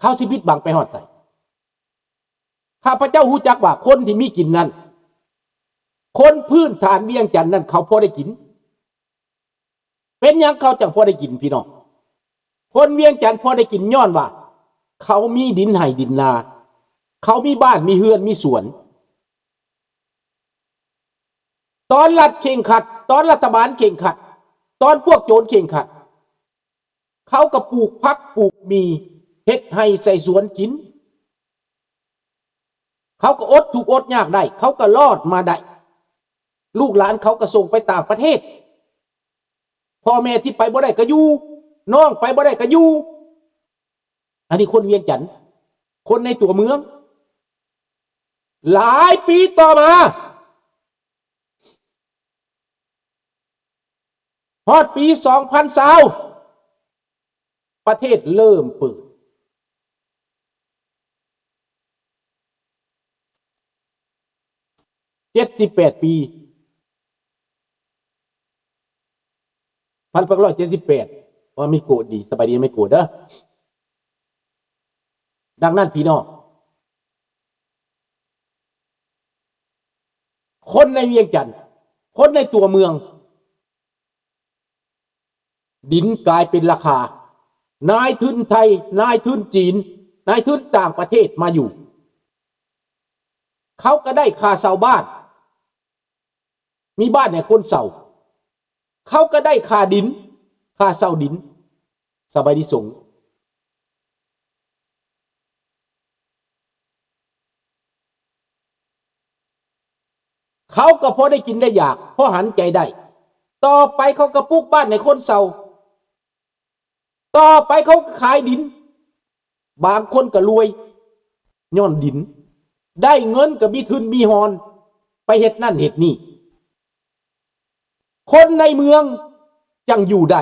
เขาสิปิดบังไปฮอดใส่ข้าพเจ้าฮู้จักว่าคนที่มีกินนั้นคนพื้นฐานเวียงจันทน์นั้นเขาพอได้กินเป็นหยังเขาจังพอได้กินพี่น้องคนเวียงจันทน์พอได้กินย้อนว่าเขามีดินไห่ดินนาเขามีบ้านมีเฮือนมีสวนตอนรัฐเข่งขัดตอนรัฐบาลเข่งขัดตอนพวกโจรเข่งขัดเขาก็ปลูกพักปลูกมีเฮ็ดให้ใส่สวนกินเขาก็อดถูกอดยากได้เขาก็รอดมาได้ลูกหลานเขาก็ส่งไปต่างประเทศพ่อแม่ที่ไปบ่ได้ก็อยู่น้องไปบ่ได้ก็อยู่อันนี้คนเวียงจันทน์คนในตัวเมืองหลายปีต่อมาฮอดปี2020ประเทศเริ่มเปิด78 ปี1878ว่ามีโกรธดีสบายดีไม่โกรธเด้อดังนั้นพี่น้องคนในเวียงจันทน์คนในตัวเมืองดินกลายเป็นราคานายทุนไทยนายทุนจีนนายทุนต่างประเทศมาอยู่เขาก็ได้ค่าเช่าบ้านมีบ้านเนี่ยคนเช่าเขาก็ได้ค่าดินค่าเช่าดินสบายดีสงเขาก็พอได้กินได้อยากพอหันใจได้ต่อไปเขาก็ปลูกบ้านในคนเช่าต่อไปเขาขายดินบางคนก็รวยย้อนดินได้เงินก็มีทุนมีหอนไปเฮ็ดนั่นเฮ็ดนี่คนในเมืองจังอยู่ได้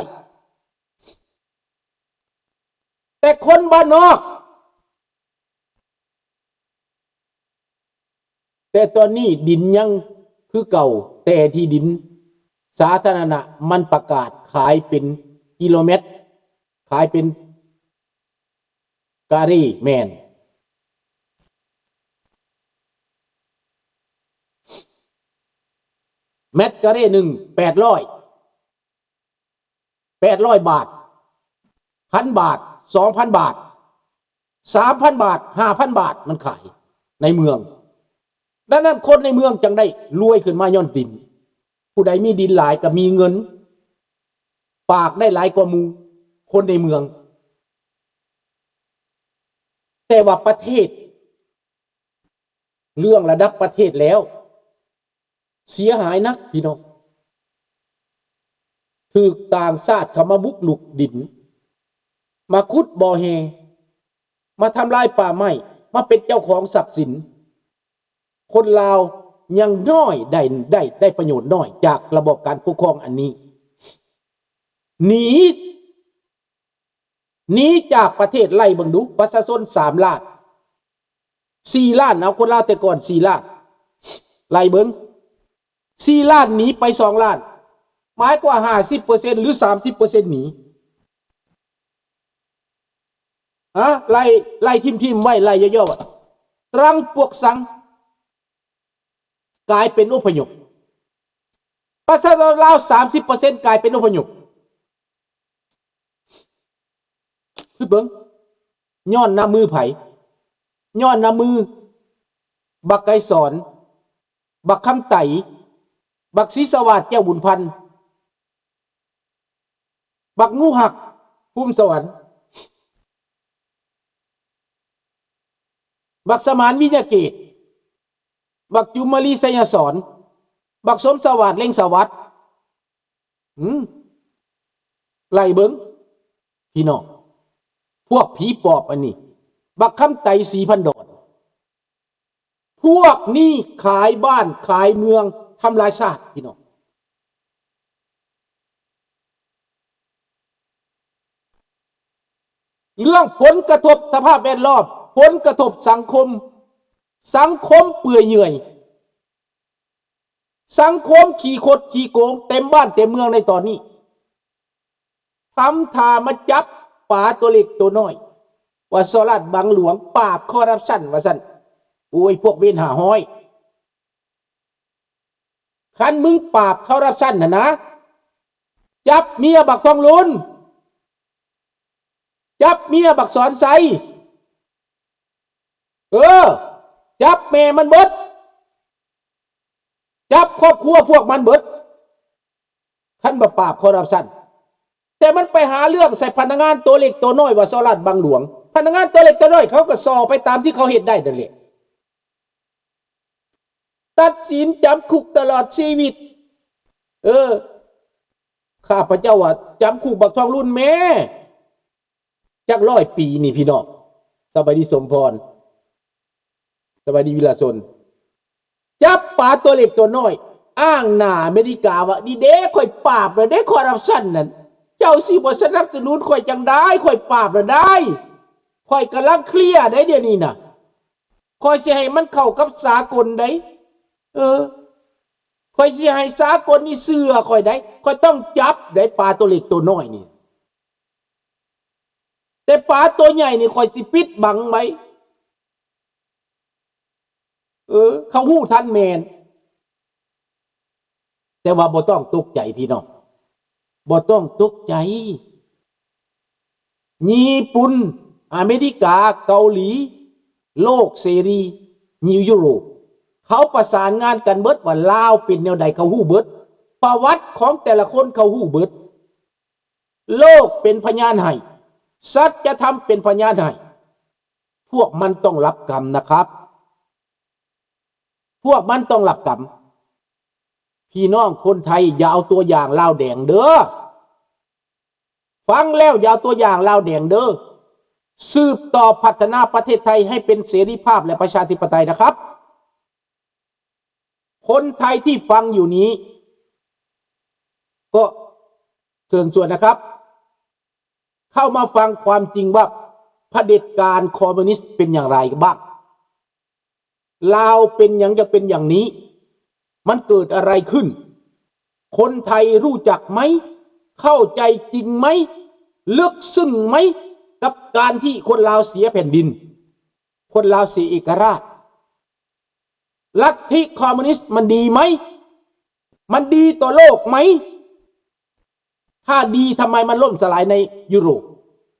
แต่คนบ้านนอกแต่ตอนนี้ดินยังคือเก่าแต่ที่ดินสาธารณะมันประกาศขายเป็นกิโลเมตรขายเป็นการีแมนเม็ดกะเร่หนึ่ง800 บาท1,000 บาท 2,000 บาท 3,000 บาท 5,000 บาทมันขายในเมืองดังนั้นคนในเมืองจังได้รวยขึ้นมาย้อนดินผู้ใดมีดินหลายก็มีเงินปากได้หลายกว่าหมู่คนในเมืองแต่ว่าประเทศเรื่องระดับประเทศแล้วเสียหายนักพี่น้องถูกต่างชาติเข้ามาบุกลุกดินมาขุดบ่อแฮมาทำลายป่าไม้มาเป็นเจ้าของทรัพย์สินคนลาวยังน้อยได้ประโยชน์น้อยจากระบบการปกครองอันนี้หนีจากประเทศไล่เบิ่งดูประชาชน3 ล้าน4 ล้านเอาคนลาวแต่ก่อน4 ล้านไล่เบิ่ง4 ล้านหนีไป2 ล้านหมายกว่า 50% หรือ 30% หนีไล่ทิมไว้ไล่ย่อๆตรังปวกสังกลายเป็นอพยพประชาชนลาว 30% กลายเป็นอพยพคือเบิ่งย้อนน้ำมือไผย้อนน้ำมือบักไก่สอนบักคำไต่บักศรีสวัสดิ์แก้วบุญพันธ์บักงูหักภูมิสวรรค์บักสมานวิญญาเกตบักจุมมาลีไสยสอนบักสมสวัสดิ์เล่งสวัสดิ์ไล่เบิ้งพี่น้องพวกผีปอบอันนี้บักคำไต่4,000 ดอนพวกนี้ขายบ้านขายเมืองทำลายชาติพี่น้องเรื่องผลกระทบสภาพแวดล้อมผลกระทบสังคมเปื่อยเยื่อยสังคมขี่คดขี่โกงเต็มบ้านเต็มเมืองในตอนนี้ทำท่ามาจับป่าตัวเล็กตัวน้อย ว่าสลัดบังหลวงปราบคอร์รัปชันว่าซั่นโอ้ยพวกเวรหาห้อยคันมึงปราบคอร์รัปชันน่ะนะจับเมียบักทองลุนจับเมียบักสอนไสจับแม่มันเบิดจับครอบครัวพวกมันเบิดคันบ่ปราบคอร์รัปชันแต่มันไปหาเรื่องใส่พนักงานตัวเล็กตัวน้อยว่าสลัดบังหลวงพนักงานตัวเล็กตัวน้อยเขาก็สอไปตามที่เขาเฮ็ดได้นั่นแหละตัดสินจำคุกตลอดชีวิตข้าพเจ้าว่าจำคุกบักทองรุ่นแม่จัก100 ปีนี่พี่น้องสบายดีสมพรสบายดีวิลาชนจับป่าตัวเล็กตัวน้อยอ้างหน้าอเมริกาว่าดีเด้ข่อยปราบแล้วเด้คอร์รัปชันนั่นเจ้าสิบ่สนับสนุนข่อยจังได้ข่อยปราบแล้วได้ข่อยกำลังเคลียร์ได้เดี๋ยวนี้น่ะข่อยสิให้มันเข้ากับสากลได้ข่อยสิให้สากลนี่เชื่อข่อยได้ข่อยต้องจับได้ปลาตัวเล็กตัวน้อยนี่แต่ปลาตัวใหญ่นี่ข่อยสิปิดบังไหมเขาฮู้ทันแมนแต่ว่าบ่ต้องตกใจพี่น้องบ่ต้องตกใจญี่ปุ่นอเมริกาเกาหลีโลกเสรีนิวยุโรปเขาประสานงานกันเบิดว่าลาวเป็นแนวใดเขาฮู้เบิดประวัติของแต่ละคนเขาฮู้เบิดโลกเป็นพยานให้สัจธรรมเป็นพยานให้พวกมันต้องรับกรรมนะครับพวกมันต้องรับกรรมพี่น้องคนไทยอย่าเอาตัวอย่างลาวแดงเด้อฟังแล้วอย่าเอาตัวอย่างลาวแดงเด้อสืบต่อพัฒนาประเทศไทยให้เป็นเสรีภาพและประชาธิปไตยนะครับคนไทยที่ฟังอยู่นี้ก็เชิญชวนนะครับเข้ามาฟังความจริงว่าเผด็จการคอมมิวนิสต์เป็นอย่างไรบ้างลาวเป็นอย่างจะเป็นอย่างนี้มันเกิดอะไรขึ้นคนไทยรู้จักไหมเข้าใจจริงไหมลึกซึ้งไหมกับการที่คนลาวเสียแผ่นดินคนลาวเสียเอกราชลัทธิคอมมิวนิสต์มันดีไหมมันดีต่อโลกไหมถ้าดีทำไมมันล่มสลายในยุโรป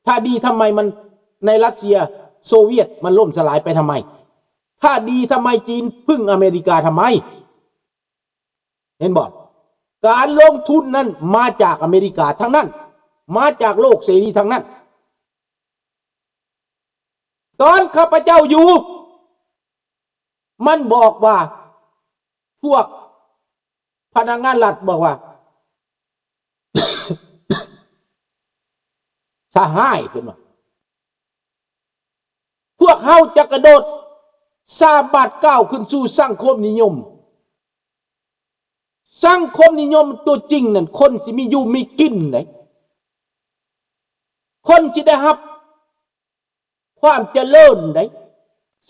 ถ้าดีทำไมมันในรัสเซียโซเวียตมันล่มสลายไปทำไมถ้าดีทำไมจีนพึ่งอเมริกาทำไมเห็นบอกการลงทุนนั้นมาจากอเมริกาทั้งนั้นมาจากโลกเสรีทั้งนั้นตอนข้าพเจ้าอยู่มันบอกว่าพวกพนักงานรัฐบอกว่า สหายเป็นว่าพวกเฮาจะกระโดด3 บาท 9ขึ้นสู่สังคมนิยมสังคมนิยมตัวจริงนั่นคนสิมีอยู่มีกินไหนคนสิได้รับความเจริญไหน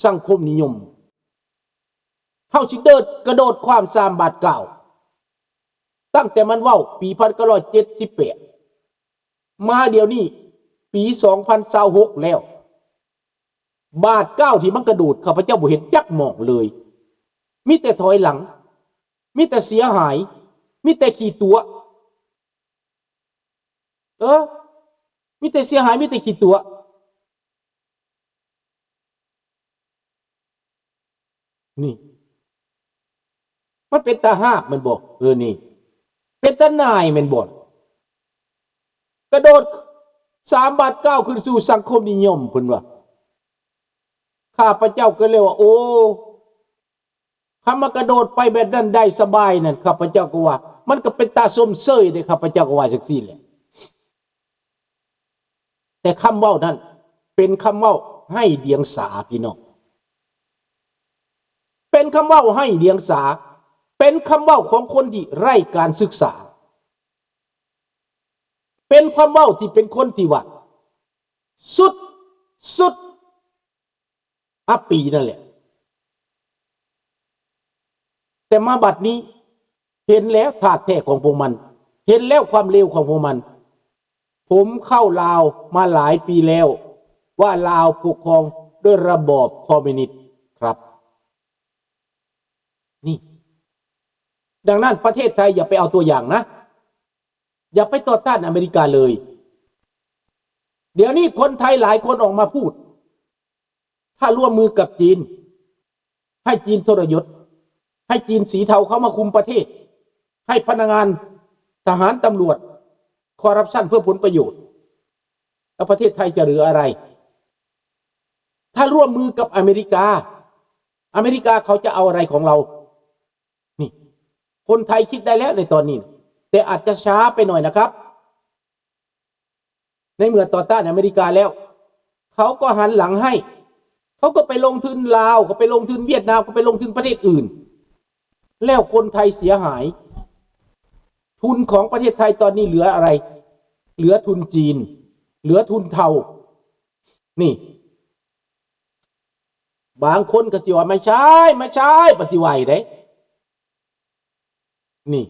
สังคมนิยมเฮาสิกระโดดความ3 บาท 9ตั้งแต่มันเว้าปี1978มาเดี๋ยวนี้ปี2026แล้วบาท 9ที่มันกระโดดข้าพเจ้าบ่เห็นจักหมองเลยมีแต่ถอยหลังมีแต่เสียหายมีแต่ขี้ตัวมีแต่เสียหายมีแต่ขี้ตัวนี่มันเป็นตาหากมันบอกนี่เป็นตานายมันบอกกระโดด3 บาท 9ขึ้นสู่สังคมนิยมเพิ่นว่าข้าพเจ้าก็เลยว่าโอ้คำมากระโดดไปแบบนั้นได้สบายนั่นข้าพเจ้าก็ว่ามันก็เป็นตาสมเสยเลยข้าพเจ้าก็ว่าสักสี่แหละแต่คำเว้านั้นเป็นคำเว้าให้เดียงสาพี่น้องเป็นคำเว้าให้เดียงสาเป็นคำเว้าของคนที่ไร้การศึกษาเป็นคำเว้าที่เป็นคนที่ว่าสุดอัปปีนั่นแหละแต่มาบัดนี้เห็นแล้วธาตุแท้ของพวกมันเห็นแล้วความเลวของพวกมันผมเข้าลาวมาหลายปีแล้ว ว่าลาวปกครองด้วยระบอบคอมมิวนิสต์ครับนี่ดังนั้นประเทศไทยอย่าไปเอาตัวอย่างนะอย่าไปต่อต้านอเมริกาเลยเดี๋ยวนี้คนไทยหลายคนออกมาพูดถ้าร่วมมือกับจีนให้จีนทรยศให้จีนสีเทาเข้ามาคุมประเทศให้พนักงานทหารตำรวจคอร์รัปชันเพื่อผลประโยชน์แล้วประเทศไทยจะเหลืออะไรถ้าร่วมมือกับอเมริกาเขาจะเอาอะไรของเรานี่คนไทยคิดได้แล้วในตอนนี้แต่อาจจะช้าไปหน่อยนะครับในเมื่อต่อต้านอเมริกาแล้วเขาก็หันหลังให้เขาก็ไปลงทุนลาวก็ไปลงทุนเวียดนามก็ไปลงทุนประเทศอื่นแล้วคนไทยเสียหายทุนของประเทศไทยตอนนี้เหลืออะไรเหลือทุนจีนเหลือทุนเทานี่บางคนก็สิว่าไม่ใช่ปฏิวัติเด้นี่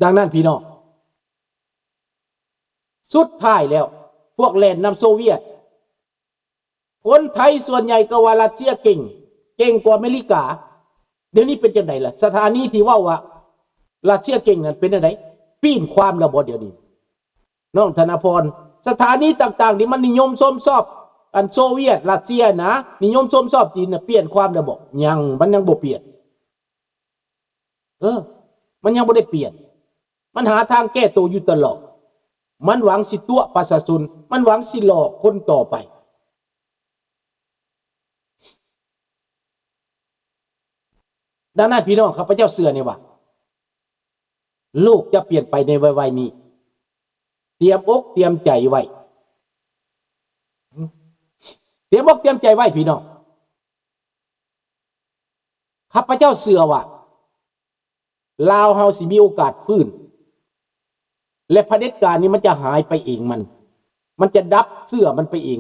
ดังนั้นพี่น้องสุดท้ายแล้วพวกแลนด์นำโซเวียตคนไทยส่วนใหญ่ก็ว่ารัสเซียเก่งกว่าอเมริกาเดี๋ยวนี้เป็นจังไดล่ะสถานีที่ว่ารัสเซียเก่งนั้นเป็นจังไดปีนความระบบเดี๋ยวนี้น้องธนพรสถานีต่างๆที่มันนิยมชมชอบอันโซเวียตรัสเซียนะนิยมชมชอบจีนน่ะเปลี่ยนความระบบมันยังบ่เปลี่ยนมันยังบ่ได้เปลี่ยนมันหาทางแก้ตัวอยู่ตลอดมันหวังสิตัวประชาชนมันหวังสิหลอกคนต่อไปดังนั้นพี่น้องข้าพเจ้าเชื่อเนี่ยว่าโลกจะเปลี่ยนไปในวัยนี้เตรียมอกเตรียมใจไว้เตรียมอกเตรียมใจไว้พี่น้องข้าพเจ้าเชื่อว่าลาวเฮาสิมีโอกาสฟื้นและเผด็จการนี้มันจะหายไปเองมันจะดับเสื้อมันไปเอง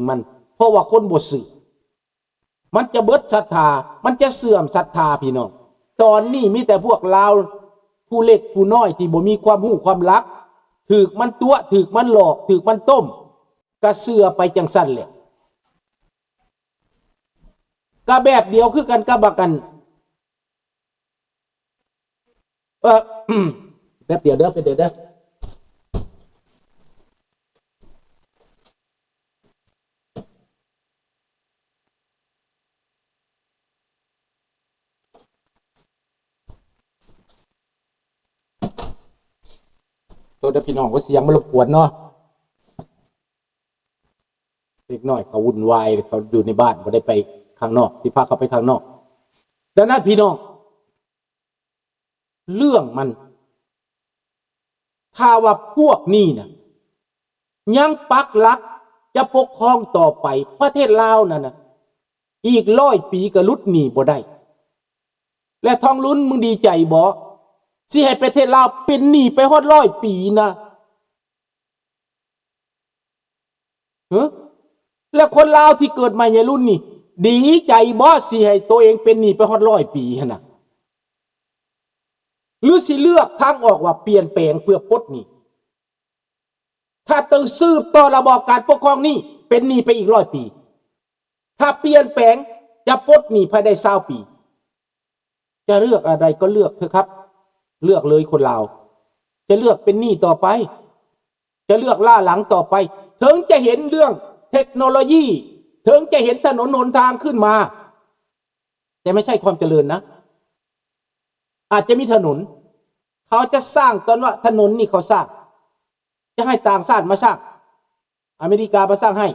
เพราะว่าคนบ่ซื่อมันจะเบิดศรัทธามันจะเสื่อมศรัทธาพี่น้องตอนนี้มีแต่พวกลาวผู้เล็กผู้น้อยที่บ่มีความรู้ความรักถูกมันตัวถูกมันหลอกถูกมันต้มกระเสือไปจังสั้นแหละก็แบบเดียวคือกันกับบักกันแบบเดียวเด้อเป็นเด้อตัวเด็กพี่น้องก็เสียงมันรบกวนเนาะเล็กน้อยเขาวุ่นวายเขาอยู่ในบ้านไม่ได้ไปข้างนอกที่พาเขาไปข้างนอกดังนั้นพี่น้องเรื่องมันถ้าว่าพวกนี้นะยังปักหลักจะปกครองต่อไปประเทศลาวนั่นนะอีก100 ปีก็ลุดหนีบ่ได้และทองลุ้นมึงดีใจบ่สิให้ประเทศลาวเป็นหนี้ไปฮอด100 ปีนะแล้วคนลาวที่เกิดใหม่ในรุ่นนี้ดีใจบ่สิให้ตัวเองเป็นหนี้ไปฮอด100 ปีหั่นน่ะหรือสิเลือกทางออกว่าเปลี่ยนแปลงเพื่อปลดหนี้ถ้าตึงสืบต่อระบอบการปกครองนี้เป็นหนี้ไปอีก100 ปีถ้าเปลี่ยนแปลงจะปลดหนี้ภายใน20 ปีจะเลือกอะไรก็เลือกเถอะครับเลือกเลยคนลาวจะเลือกเป็นหนี้ต่อไปจะเลือกล่าหลังต่อไปถึงจะเห็นเรื่องเทคโนโลยีถึงจะเห็นถนนหนทางขึ้นมาแต่ไม่ใช่ความเจริญนะอาจจะมีถนนเขาจะสร้างตอนว่าถนนนี่เขาสร้างจะให้ต่างชาติมาสร้างอเมริกามาสร้างให้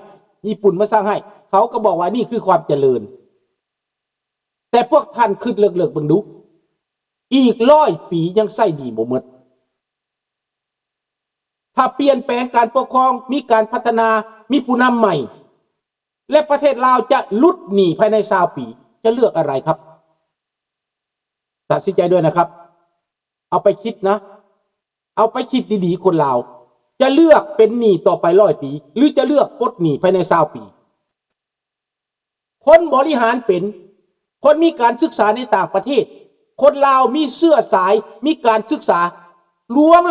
ญี่ปุ่นมาสร้างให้เขาก็บอกว่านี่คือความเจริญแต่พวกท่านคิดเลิกๆบังดูอีก100 ปียังใส่ดีบ่หมดถ้าเปลี่ยนแปลงการปกครองมีการพัฒนามีผู้นำใหม่และประเทศลาวจะลุดหนีภายใน20 ปีจะเลือกอะไรครับตัดสินใจด้วยนะครับเอาไปคิดนะเอาไปคิดดีๆคนลาวจะเลือกเป็นหนี้ต่อไป100 ปีหรือจะเลือกปลดหนี้ภายใน20 ปีคนบริหารเป็นคนมีการศึกษาในต่างประเทศคนลาวมีเสื้อสายมีการศึกษา ลวง